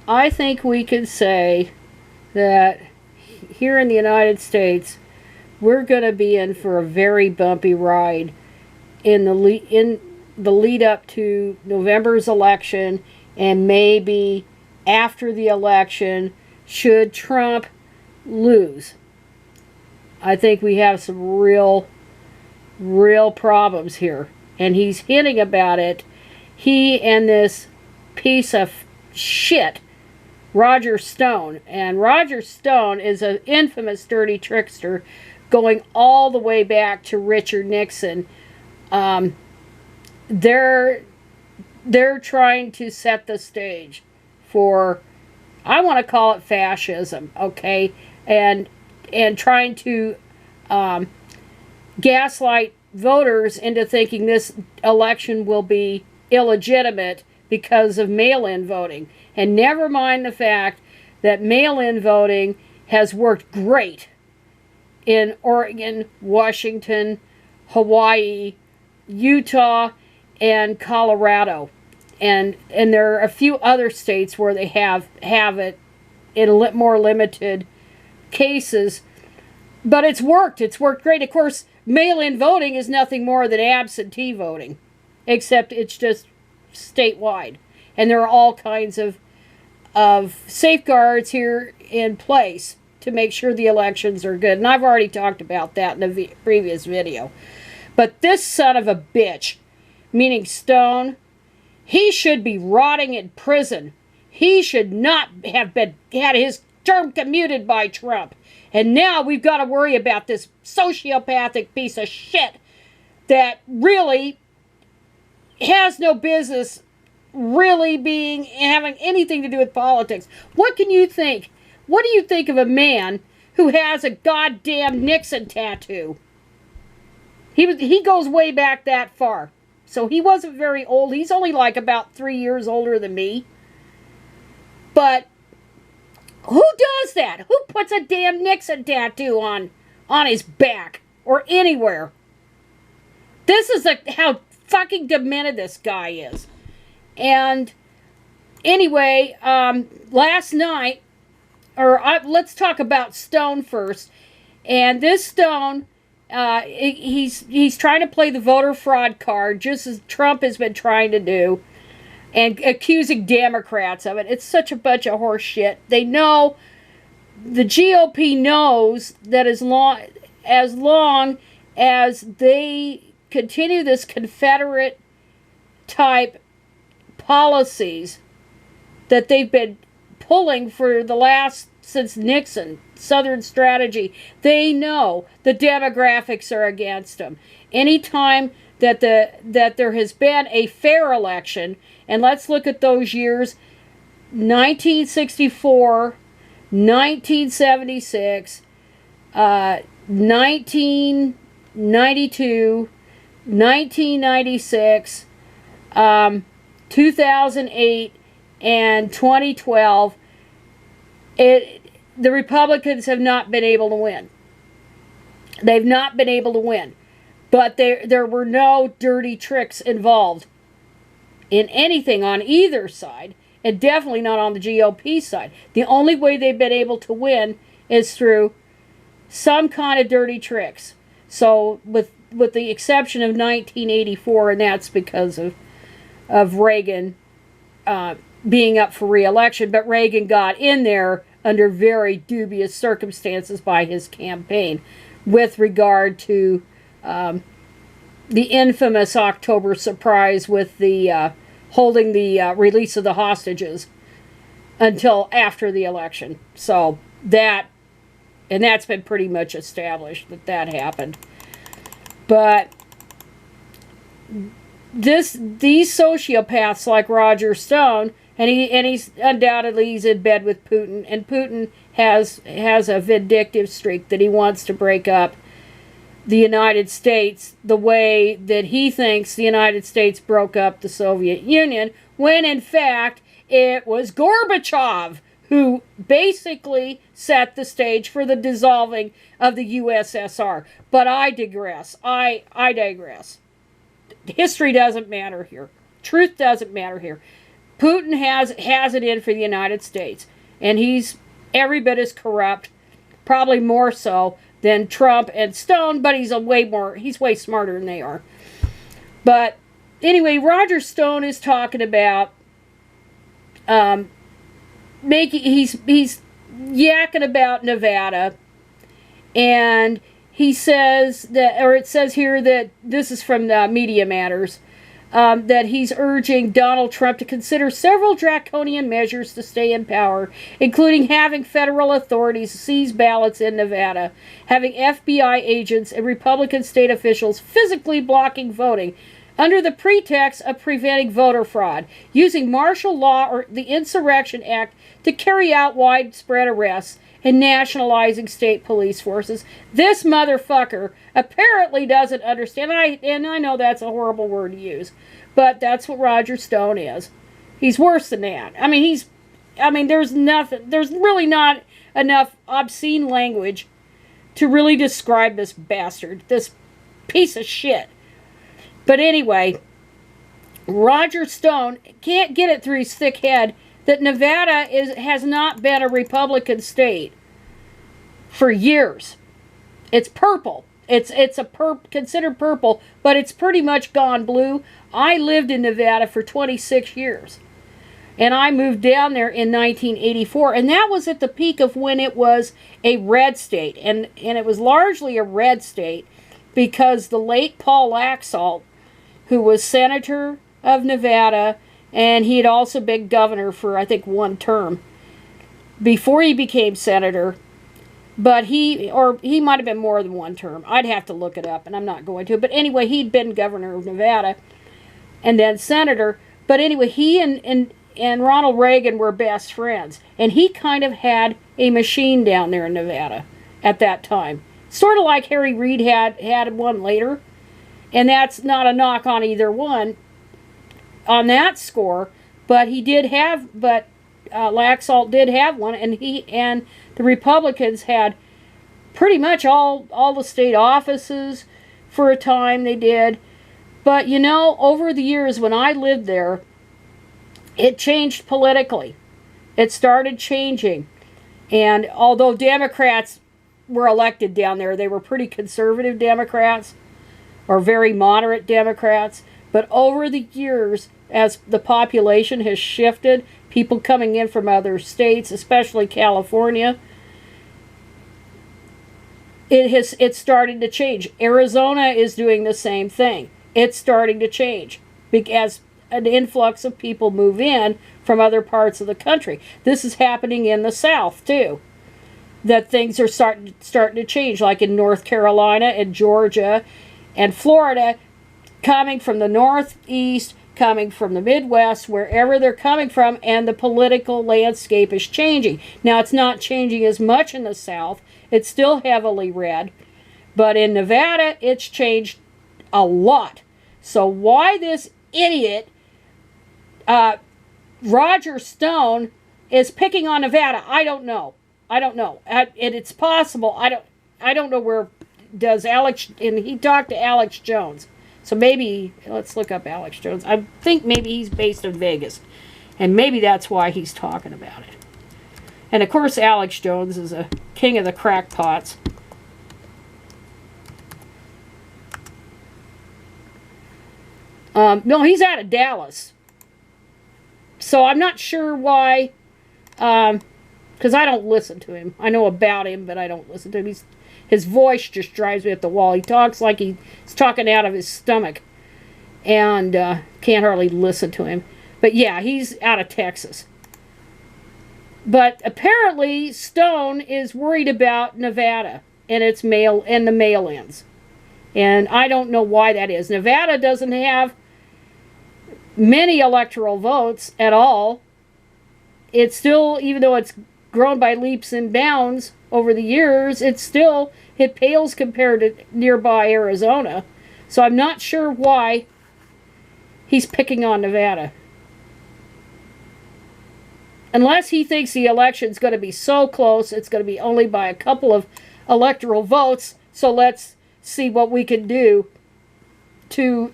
I think we could say that here in the United States, we're going to be in for a very bumpy ride in the lead up to November's election, and maybe after the election, should Trump lose. I think we have some real problems here, and he's hinting about it. He and this piece of shit, Roger Stone. And Roger Stone is an infamous dirty trickster going all the way back to Richard Nixon. They're trying to set the stage for, I want to call it fascism, okay? And trying to gaslight voters into thinking this election will be illegitimate because of mail-in voting. And never mind the fact that mail-in voting has worked great in Oregon, Washington, Hawaii, Utah, and Colorado. And there are a few other states where they have it in more limited cases. But it's worked. It's worked great. Of course, mail-in voting is nothing more than absentee voting, except it's just statewide. And there are all kinds of safeguards here in place to make sure the elections are good. And I've already talked about that in a previous video. But this son of a bitch, meaning Stone, he should be rotting in prison. He should not have had his term commuted by Trump. And now we've got to worry about this sociopathic piece of shit that really has no business really having anything to do with politics. What can you think? What do you think of a man who has a goddamn Nixon tattoo? He goes way back that far. So he wasn't very old. He's only like about 3 years older than me. But who does that? Who puts a damn Nixon tattoo on his back or anywhere? This is how fucking demented this guy is. And anyway, last night, let's talk about Stone first. And this Stone, he's trying to play the voter fraud card, just as Trump has been trying to do, and accusing Democrats of it. It's such a bunch of horse shit. They know, the GOP knows that as long as they continue this Confederate type policies that they've been pulling for since Nixon, Southern strategy, they know the demographics are against them. Anytime that there has been a fair election, and let's look at those years: 1964, 1976, 1992, 1996, 2008, and 2012. The Republicans have not been able to win. They've not been able to win. But there were no dirty tricks involved in anything on either side, and definitely not on the GOP side. The only way they've been able to win is through some kind of dirty tricks. So with the exception of 1984, and that's because of Reagan being up for re-election, but Reagan got in there under very dubious circumstances by his campaign with regard to the infamous October surprise with the holding the release of the hostages until after the election. So that's been pretty much established that happened. But these sociopaths like Roger Stone, and he's undoubtedly in bed with Putin, and Putin has a vindictive streak that he wants to break up the United States the way that he thinks the United States broke up the Soviet Union, when in fact it was Gorbachev who basically set the stage for the dissolving of the USSR. But I digress. I digress. History doesn't matter here. Truth doesn't matter here. Putin has it in for the United States. And he's every bit as corrupt, probably more so than Trump and Stone, but he's way smarter than they are. But anyway, Roger Stone is talking about he's yakking about Nevada, and he says that, or it says here that this is from the Media Matters, that he's urging Donald Trump to consider several draconian measures to stay in power, including having federal authorities seize ballots in Nevada, having FBI agents and Republican state officials physically blocking voting under the pretext of preventing voter fraud, using martial law or the Insurrection Act to carry out widespread arrests, and nationalizing state police forces. This motherfucker apparently doesn't understand, and I know that's a horrible word to use, but that's what Roger Stone is. He's worse than that. There's really not enough obscene language to really describe this bastard, this piece of shit. But anyway, Roger Stone can't get it through his thick head that Nevada has not been a Republican for years. It's purple. It's considered purple, but it's pretty much gone blue. I lived in Nevada for 26 years. And I moved down there in 1984, and that was at the peak of when it was a red state. And it was largely a red state because the late Paul Laxalt, who was senator of Nevada, and he had also been governor for, I think, one term before he became senator. But he might have been more than one term. I'd have to look it up, and I'm not going to. But anyway, he'd been governor of Nevada and then senator. But anyway, he and Ronald Reagan were best friends. And he kind of had a machine down there in Nevada at that time. Sort of like Harry Reid had one later. And that's not a knock on either one on that score, but Laxalt did have one, and he and the Republicans had pretty much all the state offices for a time. They did, but over the years when I lived there, it changed politically. It started changing, and although Democrats were elected down there, they were pretty conservative Democrats or very moderate Democrats. But over the years, as the population has shifted, people coming in from other states, especially California, it's starting to change. Arizona is doing the same thing. It's starting to change as an influx of people move in from other parts of the country. This is happening in the South, too. That things are starting to change, like in North Carolina and Georgia and Florida, coming from the Northeast, coming from the Midwest, wherever they're coming from, and the political landscape is changing. Now, it's not changing as much in the South. It's still heavily red. But in Nevada, it's changed a lot. So why this idiot, Roger Stone, is picking on Nevada, I don't know. It's possible. I don't know where does Alex, and he talked to Alex Jones. So maybe, let's look up Alex Jones. I think maybe he's based in Vegas. And maybe that's why he's talking about it. And of course, Alex Jones is a king of the crackpots. No, he's out of Dallas. So I'm not sure why, because I don't listen to him. I know about him, but I don't listen to him. His voice just drives me up the wall. He talks like he's talking out of his stomach. And can't hardly listen to him. But yeah, he's out of Texas. But apparently Stone is worried about Nevada and its the mail-ins. And I don't know why that is. Nevada doesn't have many electoral votes at all. It's still, even though it's grown by leaps and bounds over the years, it pales compared to nearby Arizona. So I'm not sure why he's picking on Nevada. Unless he thinks the election's going to be so close, it's going to be only by a couple of electoral votes. So let's see what we can do to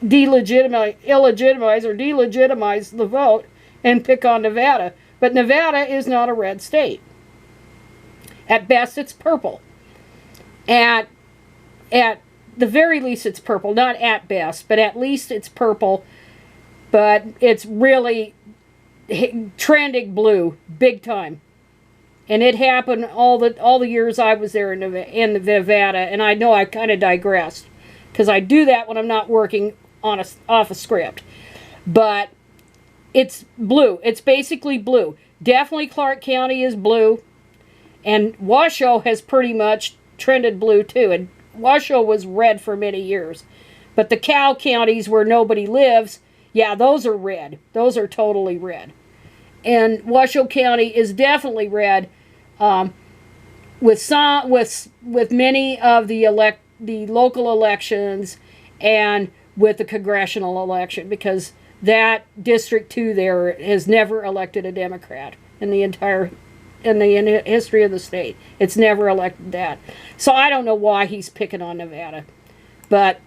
illegitimize the vote and pick on Nevada. But Nevada is not a red state. At best, it's purple. At the very least, it's purple. Not at best, but at least it's purple. But it's really trending blue, big time. And it happened all the years I was there in Nevada. And I know I kind of digressed, because I do that when I'm not working off a script. But it's blue. It's basically blue. Definitely Clark County is blue. And Washoe has pretty much trended blue too. And Washoe was red for many years. But the cow counties where nobody lives, yeah, those are red. Those are totally red. And Washoe County is definitely red, with many of the local elections and with the congressional election, because that District 2 there has never elected a Democrat in the history of the state. It's never elected that. So I don't know why he's picking on Nevada. But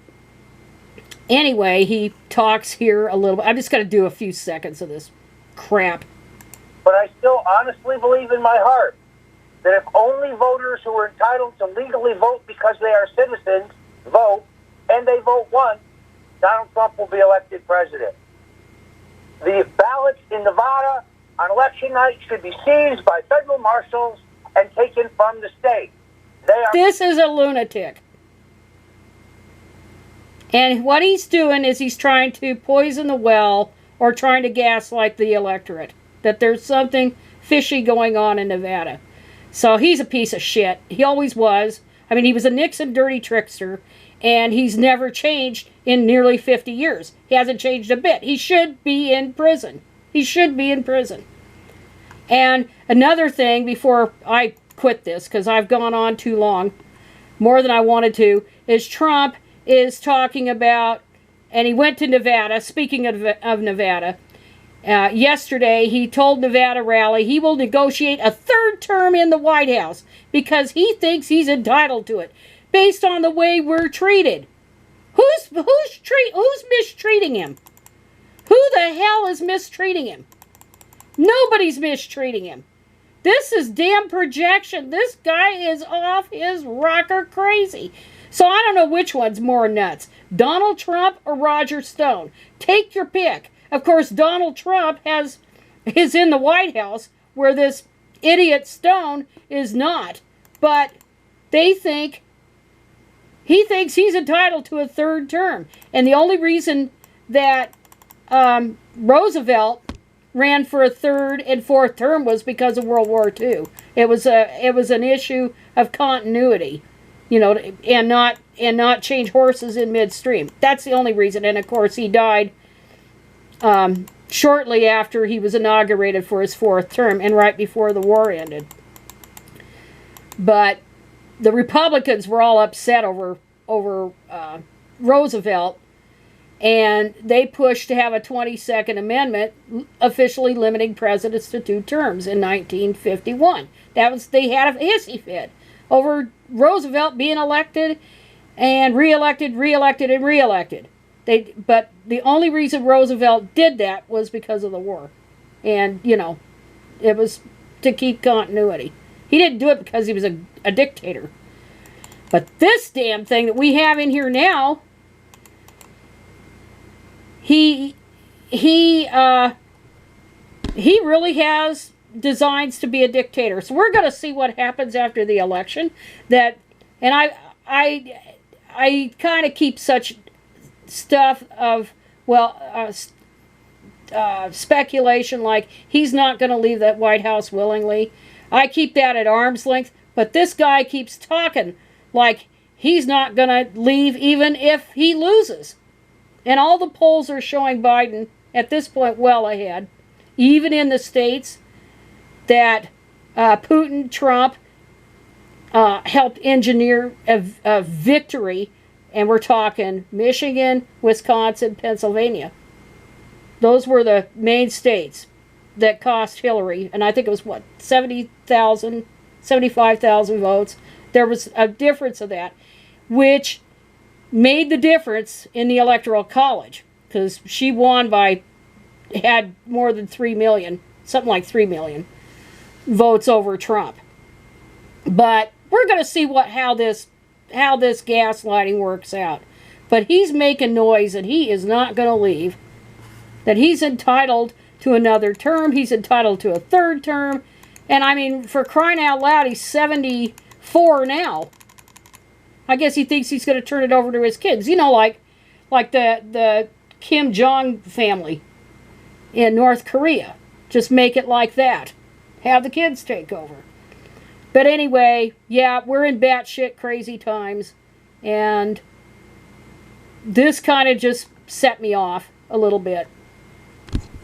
anyway, he talks here a little bit. I'm just going to do a few seconds of this crap. But I still honestly believe in my heart that if only voters who are entitled to legally vote because they are citizens vote, and they vote once, Donald Trump will be elected president. The ballots in Nevada on election night should be seized by federal marshals and taken from the state. This is a lunatic. And what he's doing is he's trying to poison the well, or trying to gaslight the electorate that there's something fishy going on in Nevada. So he's a piece of shit. He always was. I mean, he was a Nixon dirty trickster, and he's never changed in nearly 50 years. He hasn't changed a bit. He should be in prison. He should be in prison. And another thing, before I quit this, because I've gone on too long, more than I wanted to, is Trump is talking about, and he went to Nevada, speaking of Nevada, yesterday he told Nevada rally he will negotiate a third term in the White House because he thinks he's entitled to it, based on the way we're treated. Who's mistreating him? Who the hell is mistreating him? Nobody's mistreating him. This is damn projection. This guy is off his rocker crazy. So I don't know which one's more nuts, Donald Trump or Roger Stone. Take your pick. Of course, Donald Trump is in the White House, where this idiot Stone is not. But he thinks he's entitled to a third term. And the only reason that Roosevelt ran for a third and fourth term was because of World War II. It was an issue of continuity, and not change horses in midstream. That's the only reason. And of course, he died shortly after he was inaugurated for his fourth term, and right before the war ended. But the Republicans were all upset over Roosevelt, and they pushed to have a 22nd Amendment officially limiting presidents to 2 terms in 1951. They had a hissy fit over Roosevelt being elected and reelected, and reelected. But the only reason Roosevelt did that was because of the war. And, it was to keep continuity. He didn't do it because he was a dictator. But this damn thing that we have in here now, he really has designs to be a dictator. So we're going to see what happens after the election. And I kind of keep such stuff of, speculation like he's not going to leave that White House willingly. I keep that at arm's length. But this guy keeps talking like he's not going to leave even if he loses. And all the polls are showing Biden at this point well ahead, even in the states that Putin, Trump helped engineer a victory. And we're talking Michigan, Wisconsin, Pennsylvania. Those were the main states that cost Hillary. And I think it was, 70,000, 75,000 votes. There was a difference of that, which made the difference in the Electoral College, because she won by had more than 3 million, something like 3 million votes over Trump. But we're going to see how this gaslighting works out. But he's making noise that he is not going to leave. That he's entitled to another term. He's entitled to a third term. And I mean, for crying out loud, he's 74 now. I guess he thinks he's going to turn it over to his kids. You know, like the Kim Jong family in North Korea. Just make it like that. Have the kids take over. But anyway, yeah, we're in batshit crazy times. And this kind of just set me off a little bit.